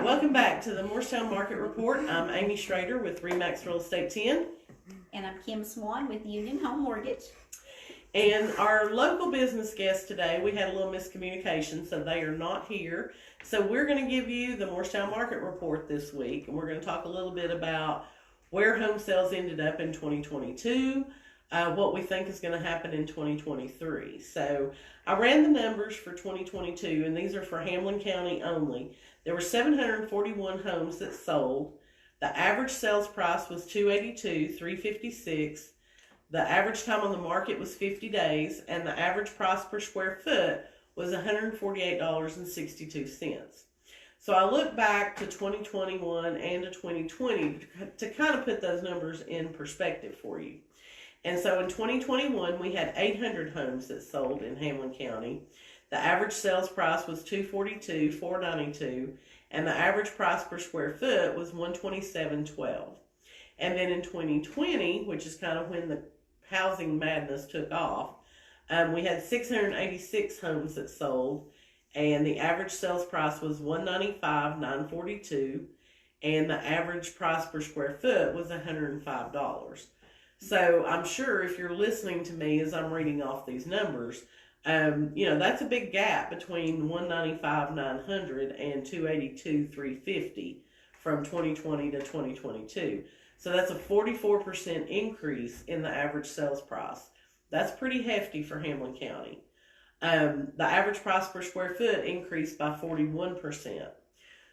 right, welcome back to the Morristown Market Report. I'm Amy Shrader with Remax Real Estate 10. And I'm Kim Swann with Union Home Mortgage. And our local business guests today, we had a little miscommunication, so they are not here. So we're going to give you the Morristown Market Report this week, and we're going to talk a little bit about where home sales ended up in 2022, what we think is going to happen in 2023. So I ran the numbers for 2022, and these are for Hamlin County only. There were 741 homes that sold. The average sales price was $282,356. The average time on the market was 50 days, and the average price per square foot was $148.62. So I look back to 2021 and to 2020 to kind of put those numbers in perspective for you. And so in 2021, we had 800 homes that sold in Hamlin County. The average sales price was $242,492, and the average price per square foot was $127.12. And then in 2020, which is kind of when the housing madness took off, we had 686 homes that sold, and the average sales price was $195,942, and the average price per square foot was $105. So I'm sure if you're listening to me as I'm reading off these numbers, that's a big gap between $195,900 and $282,350 from 2020 to 2022. So that's a 44% increase in the average sales price. That's pretty hefty for Hamlin County. The average price per square foot increased by 41%.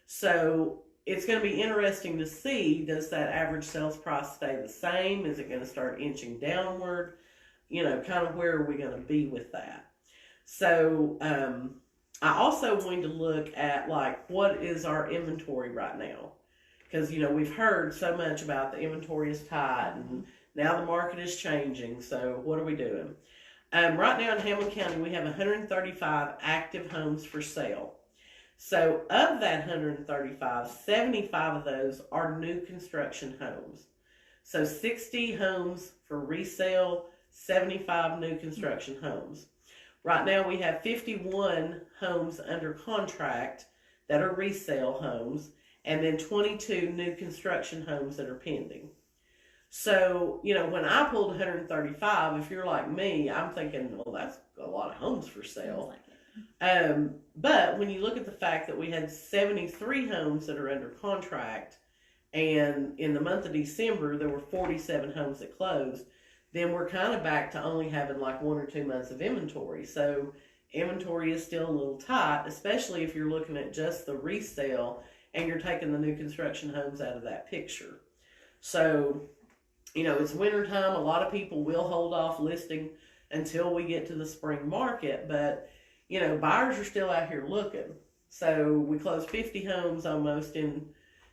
So it's going to be interesting to see, does that average sales price stay the same? Is it going to start inching downward? Kind of where are we going to be with that? So I also wanted to look at what is our inventory right now? Because, we've heard so much about the inventory is tight and now the market is changing. So what are we doing? Right now in Hamlin County, we have 135 active homes for sale. So of that 135, 75 of those are new construction homes. So 60 homes for resale, 75 new construction homes. Right now we have 51 homes under contract that are resale homes, and then 22 new construction homes that are pending. So, when I pulled 135, if you're like me, I'm thinking, well, that's a lot of homes for sale. But when you look at the fact that we had 73 homes that are under contract, and in the month of December, there were 47 homes that closed, then we're kind of back to only having 1 or 2 months of inventory. So inventory is still a little tight, especially if you're looking at just the resale and you're taking the new construction homes out of that picture. So, it's wintertime. A lot of people will hold off listing until we get to the spring market, but, buyers are still out here looking. So we closed 50 homes almost in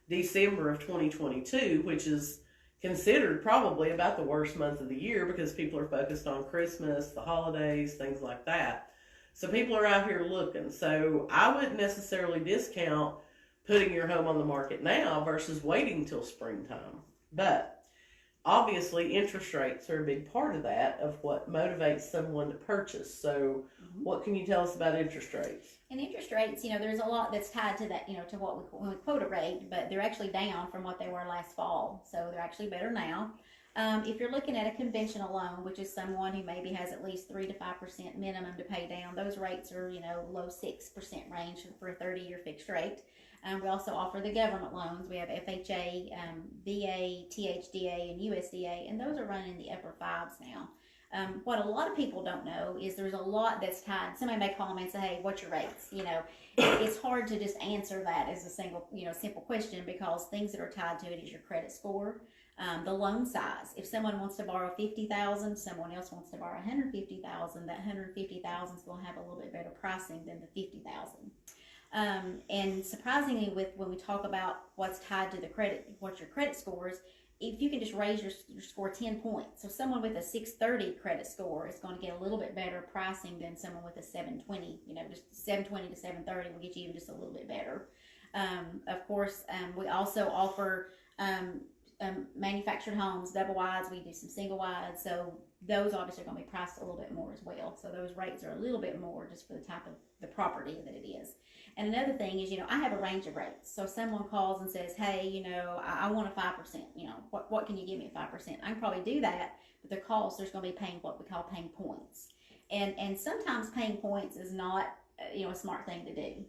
December of 2022, which is considered probably about the worst month of the year because people are focused on Christmas, the holidays, things like that. So people are out here looking. So I wouldn't necessarily discount putting your home on the market now versus waiting till springtime. But obviously interest rates are a big part of that, of what motivates someone to purchase. So what can you tell us about interest rates? And interest rates, there's a lot that's tied to that, to what when we quote a rate, but they're actually down from what they were last fall. So they're actually better now. If you're looking at a conventional loan, which is someone who maybe has at least 3 to 5% minimum to pay down, those rates are, low 6% range for a 30-year fixed rate. We also offer the government loans. We have FHA, VA, THDA, and USDA, and those are running in the upper 5s now. What a lot of people don't know is there's a lot that's tied. Somebody may call me and say, hey, what's your rates? It's hard to just answer that as a simple question, because things that are tied to it is your credit score, the loan size. If someone wants to borrow $50,000, someone else wants to borrow $150,000, that $150,000 is going to have a little bit better pricing than the $50,000. And surprisingly, when we talk about what's tied to the credit, what your credit score is, if you can just raise your score 10 points. So someone with a 630 credit score is going to get a little bit better pricing than someone with a 720. Just 720 to 730 will get you even just a little bit better. Of course, we also offer manufactured homes, double wides. We do some single wides, so those obviously are going to be priced a little bit more as well. So those rates are a little bit more just for the type of the property that it is. And another thing is, I have a range of rates. So if someone calls and says, hey, I want a 5%, what can you give me at 5%? I can probably do that, but the cost, there's going to be paying what we call paying points. And sometimes paying points is not, a smart thing to do.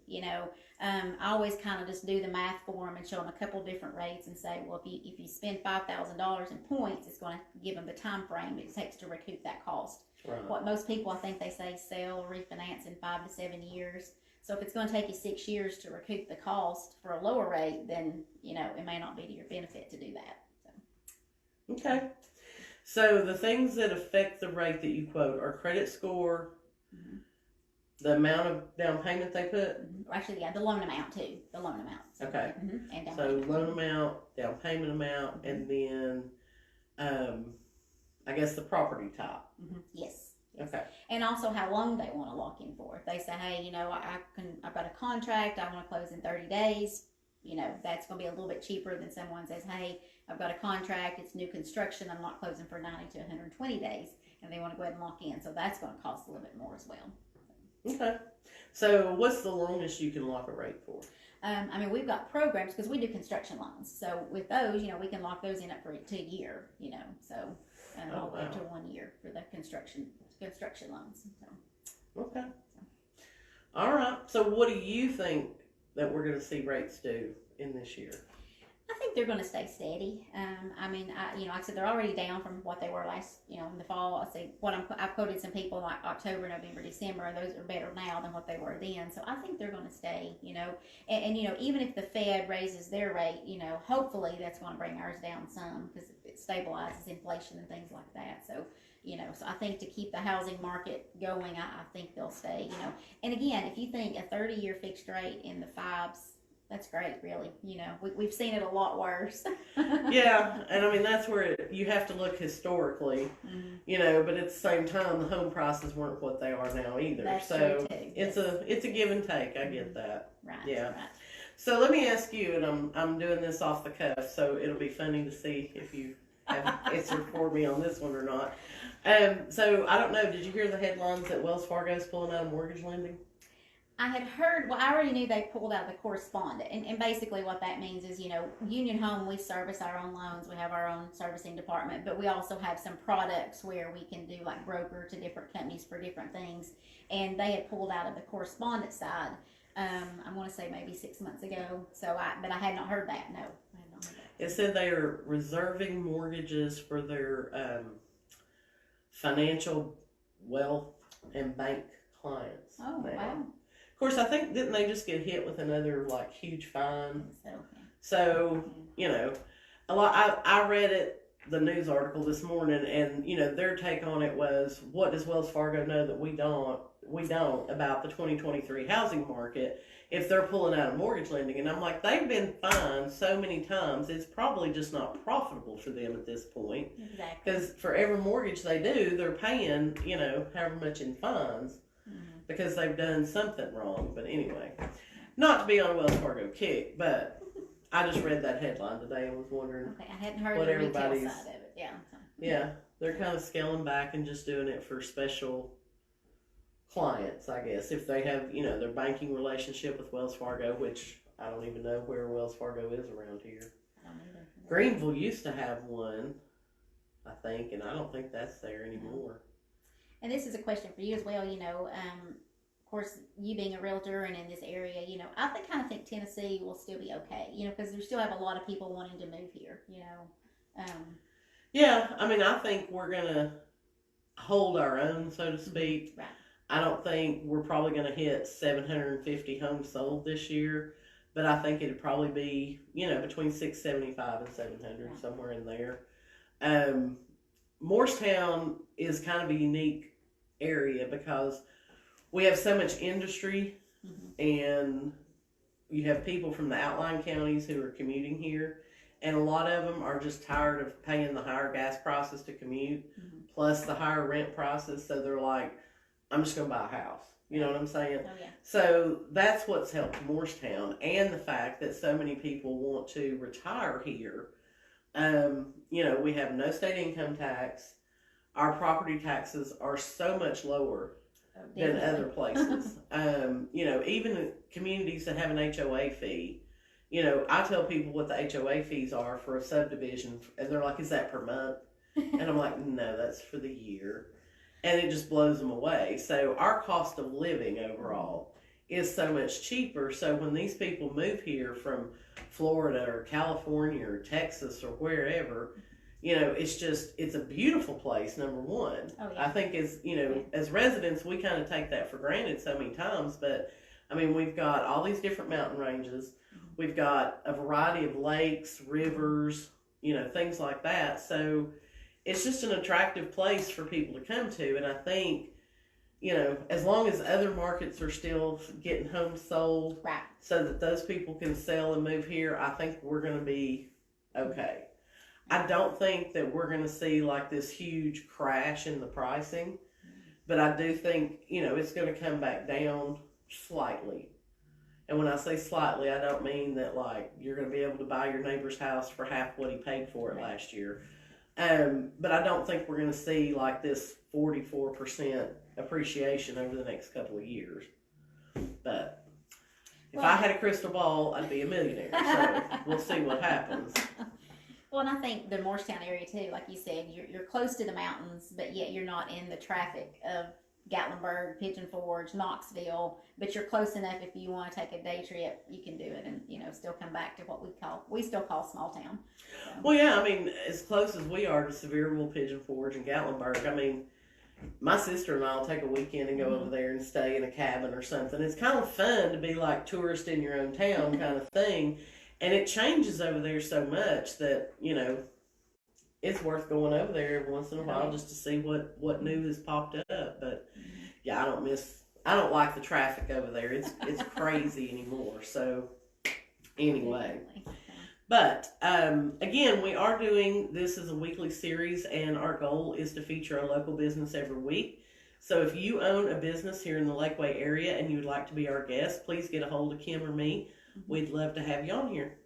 I always kind of just do the math for them and show them a couple different rates and say, well, if you spend $5,000 in points, it's going to give them the time frame it takes to recoup that cost. Right. What most people, I think they say, sell or refinance in 5 to 7 years. So if it's going to take you 6 years to recoup the cost for a lower rate, then it may not be to your benefit to do that. So. Okay. So the things that affect the rate that you quote are credit score, the amount of down payment they put? Actually, yeah, the loan amount too. The loan amount. Okay. And down so payment. Loan amount, down payment amount, and then I guess the property type. Yes. Okay. And also how long they want to lock in for. If they say, hey, I've got a contract, I want to close in 30 days, that's going to be a little bit cheaper than someone says, hey, I've got a contract, it's new construction, I'm not closing for 90 to 120 days, and they want to go ahead and lock in. So that's going to cost a little bit more as well. Okay. So what's the longest you can lock a rate for? We've got programs because we do construction loans. So with those, we can lock those in up for to a year, so all the way up to 1 year for the construction loans. So. Okay. All right. So what do you think that we're going to see rates do in this year? I think they're going to stay steady. Like I said, they're already down from what they were last, in the fall. I see I've quoted some people like October, November, December, and those are better now than what they were then. So I think they're going to stay, and even if the Fed raises their rate, hopefully that's going to bring ours down some because it stabilizes inflation and things like that. So, so I think to keep the housing market going, I think they'll stay, And again, if you think a 30-year fixed rate in the fives, that's great, really. We've seen it a lot worse. Yeah, and that's where you have to look historically, but at the same time, the home prices weren't what they are now either. That's so true too. it's a give and take. I get that. Right. Yeah. Right. So let me ask you, and I'm doing this off the cuff, so it'll be funny to see if you have an answer for me on this one or not. So I don't know. Did you hear the headlines that Wells Fargo is pulling out of mortgage lending? I had heard, I already knew they pulled out the correspondent. And basically what that means is, Union Home, we service our own loans. We have our own servicing department, but we also have some products where we can do like broker to different companies for different things. And they had pulled out of the correspondent side, I want to say maybe 6 months ago. But I had not heard that. No, I had not heard that. It said they are reserving mortgages for their financial wealth and bank clients. Oh, now. wow. Of course, I think, didn't they just get hit with another huge fine? So a lot. I read the news article this morning, and their take on it was, what does Wells Fargo know that we don't about the 2023 housing market if they're pulling out of mortgage lending? And I'm like, they've been fined so many times, it's probably just not profitable for them at this point. Exactly. Because for every mortgage they do, they're paying however much in fines. Because they've done something wrong. But anyway, not to be on a Wells Fargo kick, but I just read that headline today and was wondering. Okay, I hadn't heard what the retail everybody's side of it. Yeah. Yeah, they're kind of scaling back and just doing it for special clients, I guess. If they have, their banking relationship with Wells Fargo, which I don't even know where Wells Fargo is around here. I don't either. Greenville used to have one, I think, and I don't think that's there anymore. And this is a question for you as well. Of course, you being a realtor and in this area, I kind of think Tennessee will still be okay, because we still have a lot of people wanting to move here, Yeah, I think we're going to hold our own, so to speak. Right. I don't think we're probably going to hit 750 homes sold this year, but I think it'd probably be, between 675 and 700, right, somewhere in there. Morristown is kind of a unique area because we have so much industry, and you have people from the outlying counties who are commuting here, and a lot of them are just tired of paying the higher gas prices to commute, plus the higher rent prices, so they're like, I'm just going to buy a house. You know what I'm saying? Oh, yeah. So that's what's helped Morristown, and the fact that so many people want to retire here. We have no state income tax. Our property taxes are so much lower than other places. Even communities that have an HOA fee, I tell people what the HOA fees are for a subdivision, and they're like, is that per month? And I'm like, no, that's for the year. And it just blows them away. So our cost of living overall is so much cheaper. So when these people move here from Florida or California or Texas or wherever, it's a beautiful place, number one. Oh, yeah. I think as residents, we kind of take that for granted so many times, but I mean, we've got all these different mountain ranges. We've got a variety of lakes, rivers, things like that. So it's just an attractive place for people to come to. And I think, as long as other markets are still getting homes sold, right, so that those people can sell and move here, I think we're going to be okay. I don't think that we're going to see like this huge crash in the pricing, but I do think, it's going to come back down slightly. And when I say slightly, I don't mean that like you're going to be able to buy your neighbor's house for half what he paid for it last year. But I don't think we're going to see like this 44% appreciation over the next couple of years. But if I had a crystal ball, I'd be a millionaire. So we'll see what happens. Well, and I think the Morristown area too, like you said, you're close to the mountains, but yet you're not in the traffic of Gatlinburg, Pigeon Forge, Knoxville, but you're close enough if you want to take a day trip, you can do it and, still come back to what we still call small town. So. Well, yeah, I mean, as close as we are to Sevierville, Pigeon Forge, and Gatlinburg, I mean, my sister and I will take a weekend and go over there and stay in a cabin or something. It's kind of fun to be like tourist in your own town kind of thing. And it changes over there so much that, it's worth going over there every once in a while just to see what new has popped up. But yeah, I don't like the traffic over there. It's crazy anymore. So anyway, but again, we are doing this as a weekly series, and our goal is to feature a local business every week. So if you own a business here in the Lakeway area and you would like to be our guest, please get a hold of Kim or me. We'd love to have you on here.